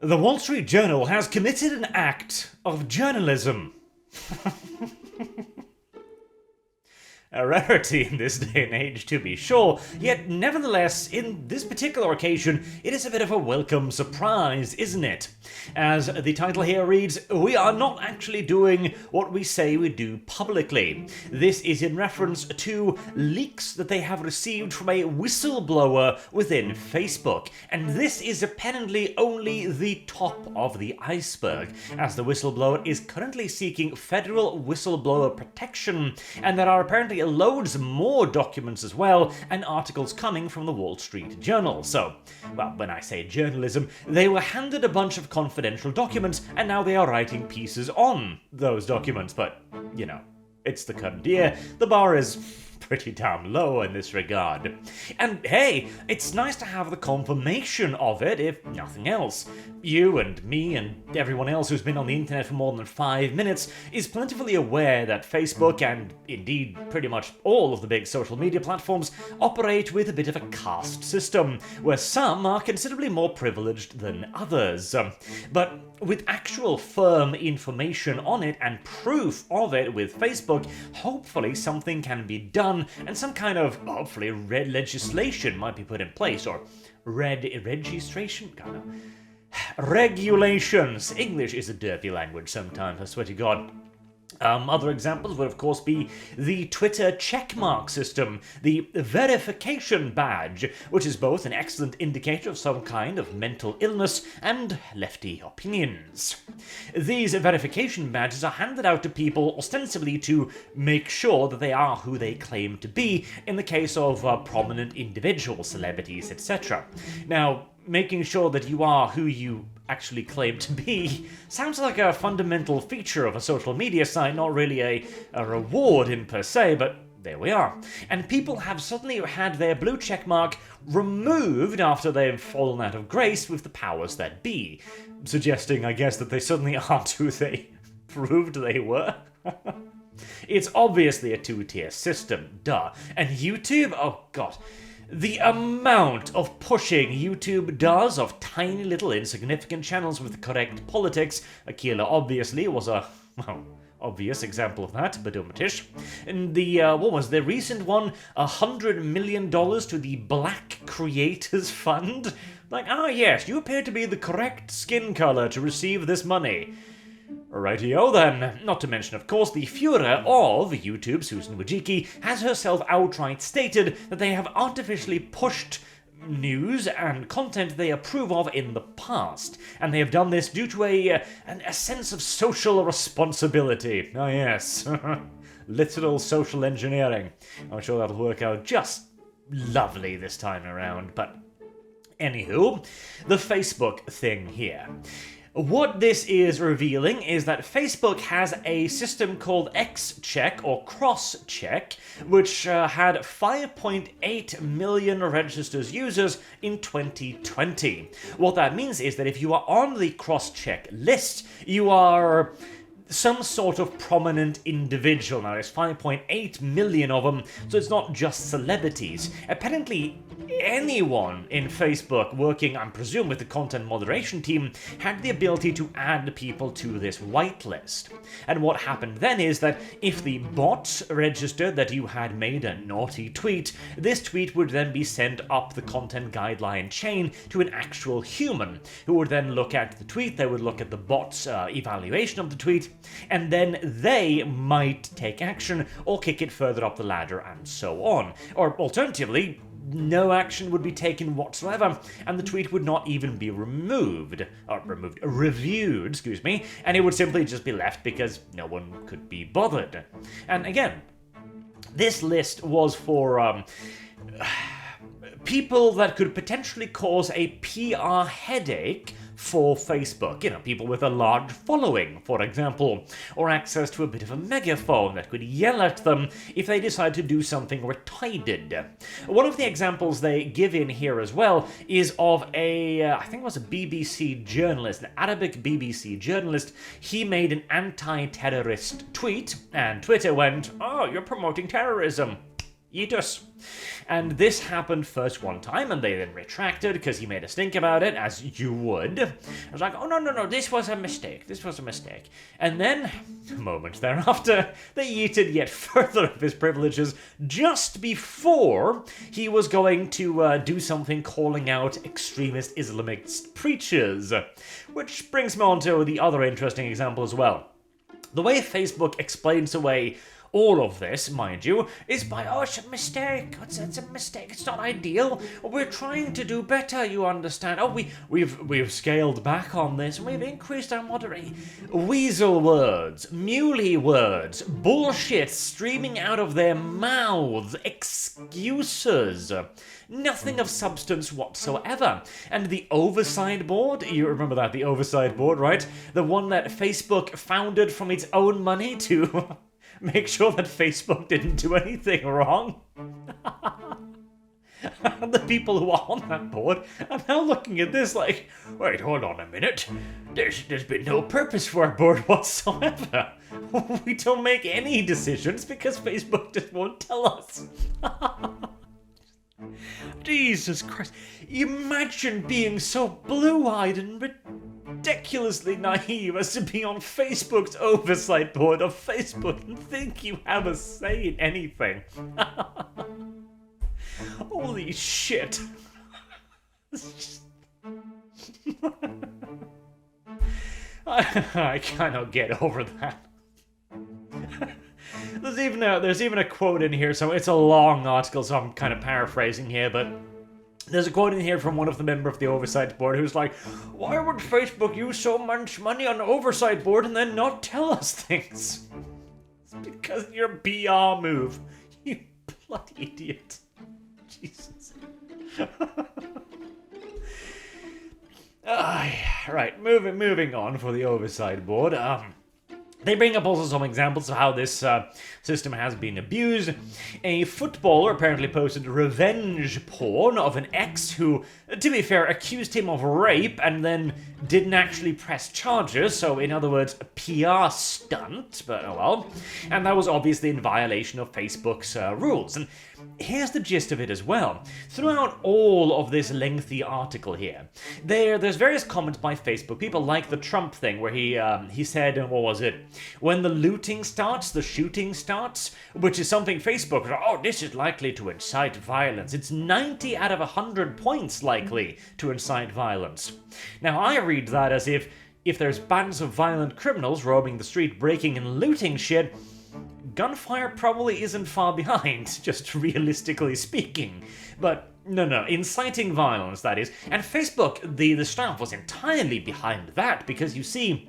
The Wall Street Journal has committed an act of journalism. A rarity in this day and age, to be sure, yet nevertheless, in this particular occasion, it is a bit of a welcome surprise, isn't it? As the title here reads, we are not actually doing what we say we do publicly. This is in reference to leaks that they have received from a whistleblower within Facebook, and this is apparently only the top of the iceberg, as the whistleblower is currently seeking federal whistleblower protection, and there are apparently loads more documents as well, and articles coming from the Wall Street Journal. So, well, when I say journalism, they were handed a bunch of confidential documents, and now they are writing pieces on those documents, but, you know, it's the current year, the bar is pretty damn low in this regard. And hey, it's nice to have the confirmation of it, if nothing else. You and me and everyone else who's been on the internet for more than 5 minutes is plentifully aware that Facebook, and indeed pretty much all of the big social media platforms, operate with a bit of a caste system, where some are considerably more privileged than others. But with actual firm information on it and proof of it with Facebook, hopefully something can be done and some kind of, hopefully, red legislation might be put in place, or registration? I don't know. Regulations. English is a dirty language sometimes, I swear to God. Other examples would of course be the Twitter checkmark system, the verification badge, which is both an excellent indicator of some kind of mental illness and lefty opinions. These verification badges are handed out to people ostensibly to make sure that they are who they claim to be in the case of prominent individuals, celebrities, etc. Now, making sure that you are who you actually claim to be sounds like a fundamental feature of a social media site, not really a reward in per se, but there we are. And people have suddenly had their blue check mark removed after they've fallen out of grace with the powers that be, suggesting, I guess, that they suddenly aren't who they proved they were. It's obviously a two-tier system, duh. And YouTube? Oh god. The amount of pushing YouTube does of tiny little insignificant channels with correct politics, Akila obviously was a, well, obvious example of that, badumatish. And the, what was the recent one? $100 million to the Black Creators Fund? Like, ah yes, you appear to be the correct skin color to receive this money. Rightio then. Not to mention, of course, the Führer of YouTube, Susan Wojcicki, has herself outright stated that they have artificially pushed news and content they approve of in the past, and they have done this due to a sense of social responsibility. Ah yes, literal social engineering. I'm sure that'll work out just lovely this time around, but anywho, the Facebook thing here. What this is revealing is that Facebook has a system called XCheck, or CrossCheck, which had 5.8 million registered users in 2020. What that means is that if you are on the CrossCheck list, you are some sort of prominent individual. Now, there's 5.8 million of them, so it's not just celebrities. Apparently, anyone in Facebook working, I presume, with the content moderation team had the ability to add people to this whitelist. And what happened then is that if the bot registered that you had made a naughty tweet, this tweet would then be sent up the content guideline chain to an actual human, who would then look at the tweet, they would look at the bot's evaluation of the tweet, and then they might take action or kick it further up the ladder and so on. Or alternatively, no action would be taken whatsoever, and the tweet would not even be reviewed, excuse me, and it would simply just be left because no one could be bothered. And again, this list was for people that could potentially cause a PR headache for Facebook. You know, people with a large following, for example, or access to a bit of a megaphone that could yell at them if they decide to do something retarded. One of the examples they give in here as well is of a, I think it was a BBC journalist, an Arabic BBC journalist. He made an anti-terrorist tweet, and Twitter went, "Oh, you're promoting terrorism. Eat us." And this happened first one time, and they then retracted because he made a stink about it, as you would. I was like, oh, no, this was a mistake. And then, a moment thereafter, they yeeted yet further of his privileges just before he was going to do something calling out extremist Islamist preachers. Which brings me on to the other interesting example as well. The way Facebook explains away all of this, mind you, is by, oh, it's a mistake, it's a mistake, it's not ideal, we're trying to do better, you understand, oh, we've scaled back on this, and we've increased our moderation. Weasel words, muley words, bullshit streaming out of their mouths, excuses. Nothing of substance whatsoever. And the oversight board, you remember that, the oversight board, right? The one that Facebook founded from its own money to make sure that Facebook didn't do anything wrong. And the people who are on that board are now looking at this like, wait, hold on a minute. There's been no purpose for our board whatsoever. We don't make any decisions because Facebook just won't tell us. Jesus Christ. Imagine being so blue-eyed and ridiculously naive as to be on Facebook's oversight board of Facebook and think you have a say in anything. Holy shit. I cannot get over that. There's even a quote in here, so it's a long article, so I'm kind of paraphrasing here, but there's a quote in here from one of the members of the oversight board who's like, why would Facebook use so much money on the oversight board and then not tell us things? It's because of your PR move, you bloody idiot. Jesus. Right, moving on for the oversight board. They bring up also some examples of how this system has been abused. A footballer apparently posted revenge porn of an ex who, to be fair, accused him of rape and then didn't actually press charges, so in other words, a PR stunt, but oh well. And that was obviously in violation of Facebook's rules. And here's the gist of it as well. Throughout all of this lengthy article here, there's various comments by Facebook. People like the Trump thing where he said, what was it? When the looting starts, the shooting starts, which is something Facebook, oh, this is likely to incite violence. It's 90 out of 100 points likely to incite violence. Now, I read that as if there's bands of violent criminals roaming the street, breaking and looting shit, gunfire probably isn't far behind, just realistically speaking. But no, inciting violence, that is. And Facebook, the staff was entirely behind that, because you see,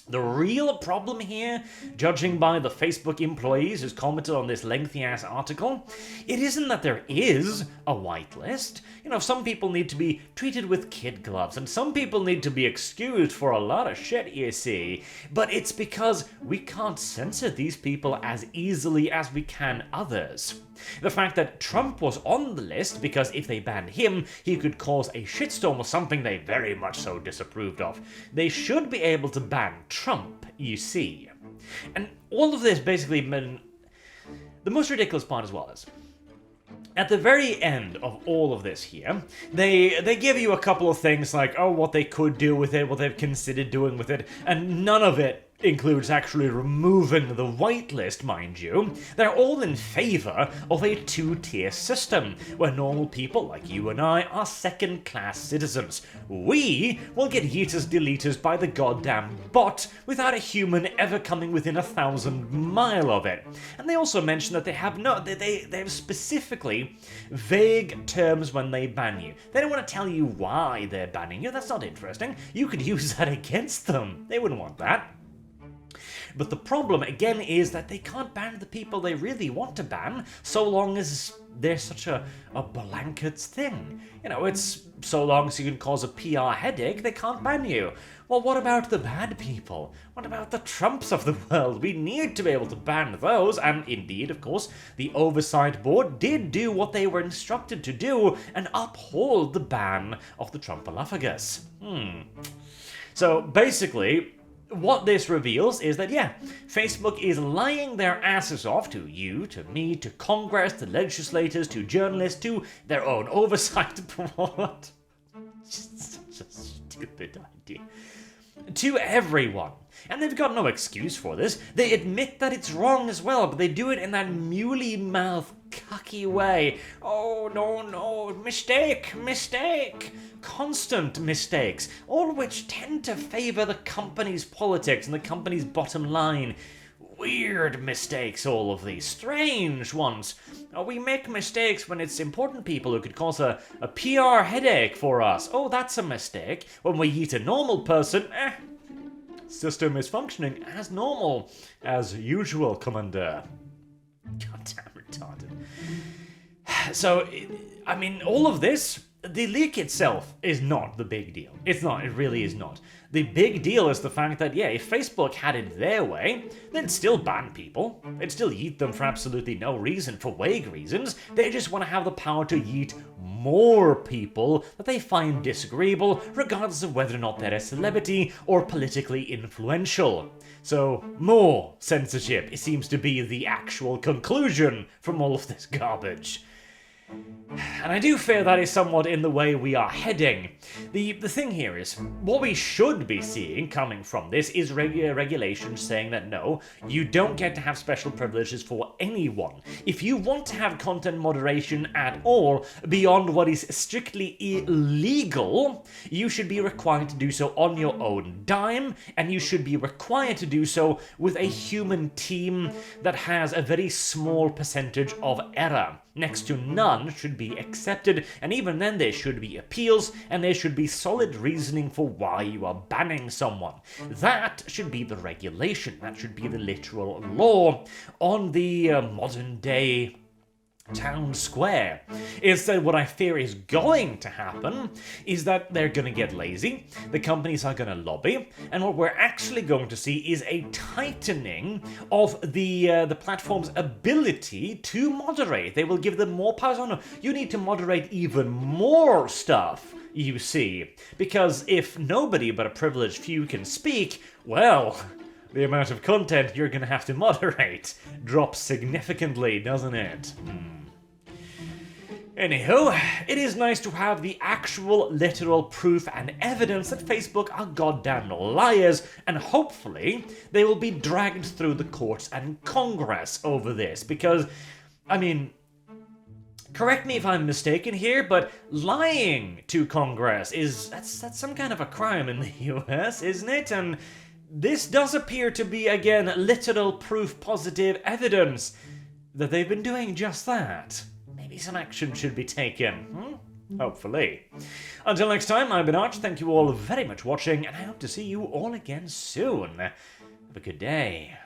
the real problem here, judging by the Facebook employees who's commented on this lengthy-ass article, it isn't that there is a whitelist. You know, some people need to be treated with kid gloves, and some people need to be excused for a lot of shit, you see. But it's because we can't censor these people as easily as we can others. The fact that Trump was on the list because if they banned him, he could cause a shitstorm was something they very much so disapproved of. They should be able to ban Trump, you see. And all of this basically meant... The most ridiculous part as well is, at the very end of all of this here, they give you a couple of things like, oh, what they could do with it, what they've considered doing with it, and none of it includes actually removing the whitelist, mind you. They're all in favour of a two-tier system, where normal people like you and I are second-class citizens. We will get yeeters deleters by the goddamn bot without a human ever coming within 1,000 miles of it. And they also mention that they have they have specifically vague terms when they ban you. They don't want to tell you why they're banning you. That's not interesting. You could use that against them. They wouldn't want that. But the problem, again, is that they can't ban the people they really want to ban so long as there's such a blanket thing. You know, it's so long as you can cause a PR headache, they can't ban you. Well, what about the bad people? What about the Trumps of the world? We need to be able to ban those, and indeed, of course, the Oversight Board did do what they were instructed to do and uphold the ban of the Trumpalophagus. So, basically, what this reveals is that, yeah, Facebook is lying their asses off to you, to me, to Congress, to legislators, to journalists, to their own oversight board. Just such a stupid idea. To everyone. And they've got no excuse for this. They admit that it's wrong as well, but they do it in that muley-mouth, cucky way. Oh, no, mistake. Constant mistakes, all of which tend to favor the company's politics and the company's bottom line. Weird mistakes, all of these. Strange ones. We make mistakes when it's important people who could cause a PR headache for us. Oh, that's a mistake. When we eat a normal person, system is functioning as normal, as usual, Commander. Goddamn retarded. So, I mean, all of this, the leak itself is not the big deal. It's not, it really is not. The big deal is the fact that, yeah, if Facebook had it their way, they'd still ban people. They'd still yeet them for absolutely no reason, for vague reasons. They just want to have the power to yeet more people that they find disagreeable, regardless of whether or not they're a celebrity or politically influential. So, more censorship, it seems to be the actual conclusion from all of this garbage. And I do fear that is somewhat in the way we are heading. The thing here is, what we should be seeing coming from this is regulations saying that no, you don't get to have special privileges for anyone. If you want to have content moderation at all, beyond what is strictly illegal, you should be required to do so on your own dime, and you should be required to do so with a human team that has a very small percentage of error. Next to none should be accepted, and even then there should be appeals, and there should be solid reasoning for why you are banning someone. That should be the regulation, that should be the literal law on the modern day town square. Instead, what I fear is going to happen is that they're going to get lazy, the companies are going to lobby, and what we're actually going to see is a tightening of the platform's ability to moderate. They will give them more powers. Oh no, you need to moderate even more stuff, you see. Because if nobody but a privileged few can speak, well, the amount of content you're going to have to moderate drops significantly, doesn't it? Anywho, it is nice to have the actual literal proof and evidence that Facebook are goddamn liars, and hopefully they will be dragged through the courts and Congress over this, because, I mean, correct me if I'm mistaken here, but lying to Congress that's some kind of a crime in the US, isn't it? And this does appear to be, again, literal proof positive evidence that they've been doing just that. Maybe some action should be taken. Hopefully. Until next time, I've been Arch. Thank you all very much for watching, and I hope to see you all again soon. Have a good day.